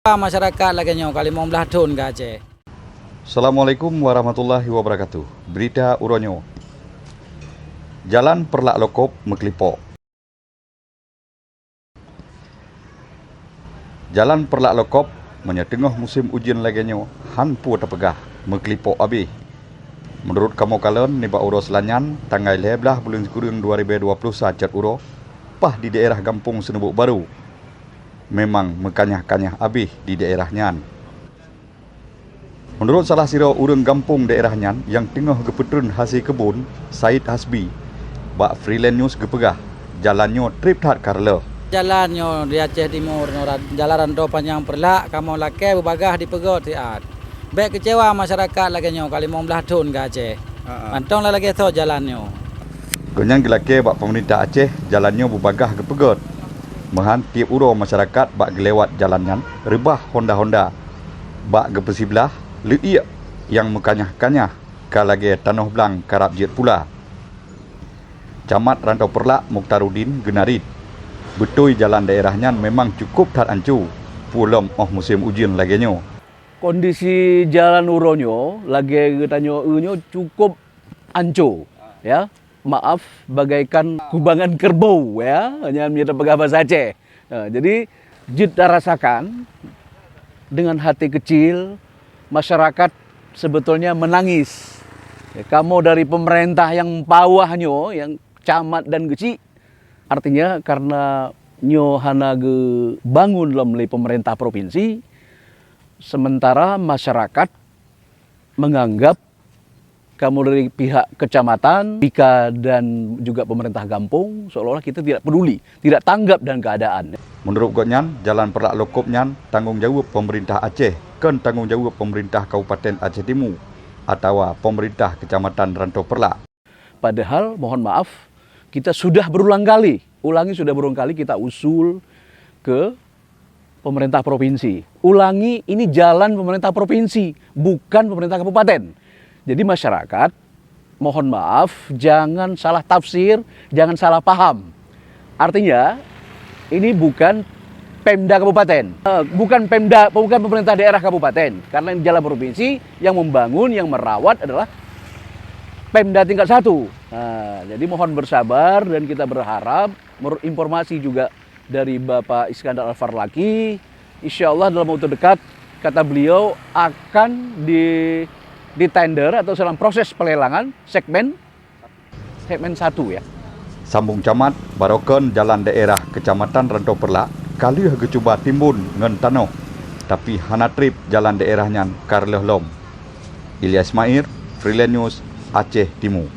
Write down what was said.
Masyarakat lagi nyo kali 15 tahun ke Aceh. Assalamualaikum warahmatullahi wabarakatuh. Berita Uronyo. Jalan Perlak Lokop Meklipo. Jalan Perlak Lokop menyetengah musim ujian lagenyo hanpu terpegah Meklipo abi. Menurut kamu kalian niba uro selanyan tanggal 11 bulan Kurang 2020 saat uro pah di daerah Kampung Senebuk Baru. Memang mekanyah-kanyah abih di daerahnya. Menurut salah siro urang kampung daerahnya yang tengah gepetrun hasil kebun, Said Hasbi, bak freelance news gepegah, jalannya trip tak karla. Jalannya di Aceh Timur, jalan rantau panjang Perlak, kamu laki berbagah di pegot tiat. Baik kecewa masyarakat lagi nyo kali 15 tahun ke Aceh. Antong lah lagi tu jalannya. Gonyang gelake bak pemerintah Aceh jalannya berbagah gepegot. Mahan tiap uro masyarakat bak gelewat jalannya rebah Honda-Honda bak gepesibelah leuiak yang mekanyah-kanyah kalage tanah belang karap jet pula. Camat Rantau Perlak Mukhtaruddin Genarit betul jalan daerahnya memang cukup tak ancu pulem musim ujian lagenyo. Kondisi jalan uronyo lagi getanyo cukup ancu ya. Maaf, bagaikan kubangan kerbau ya, hanya menjadi bahasa Aceh. Nah, jadi kita rasakan dengan hati kecil masyarakat sebetulnya menangis. Ya, kamu dari pemerintah yang bawahnya, yang camat dan geci, artinya karena nyo hana bangun oleh pemerintah provinsi, sementara masyarakat menganggap kamu dari pihak kecamatan, Bika dan juga pemerintah kampung seolah-olah kita tidak peduli, tidak tanggap dan keadaan. Menurut Gonyan, jalan Perlak Lokopnya tanggung jawab pemerintah Aceh, kan tanggung jawab pemerintah Kabupaten Aceh Timur atau pemerintah Kecamatan Rantau Perlak. Padahal mohon maaf, kita sudah berulang kali kita usul ke pemerintah provinsi. Ulangi, ini jalan pemerintah provinsi, bukan pemerintah kabupaten. Jadi masyarakat, mohon maaf, jangan salah tafsir, jangan salah paham. Artinya, ini bukan Pemda Kabupaten, bukan pemerintah daerah kabupaten. Karena ini jalan provinsi yang membangun, yang merawat adalah Pemda tingkat 1. Nah, jadi mohon bersabar dan kita berharap, menurut informasi juga dari Bapak Iskandar Al-Farlaki, insya Allah dalam waktu dekat, kata beliau akan di tender atau dalam proses pelelangan segmen 1 ya. Sambung camat barokan jalan daerah Kecamatan Rantau Perlak kali gecuba timbun ngen tanah tapi hana trip jalan daerahnya karleh lom. Ilyas Mair, Freelance News, Aceh Timur.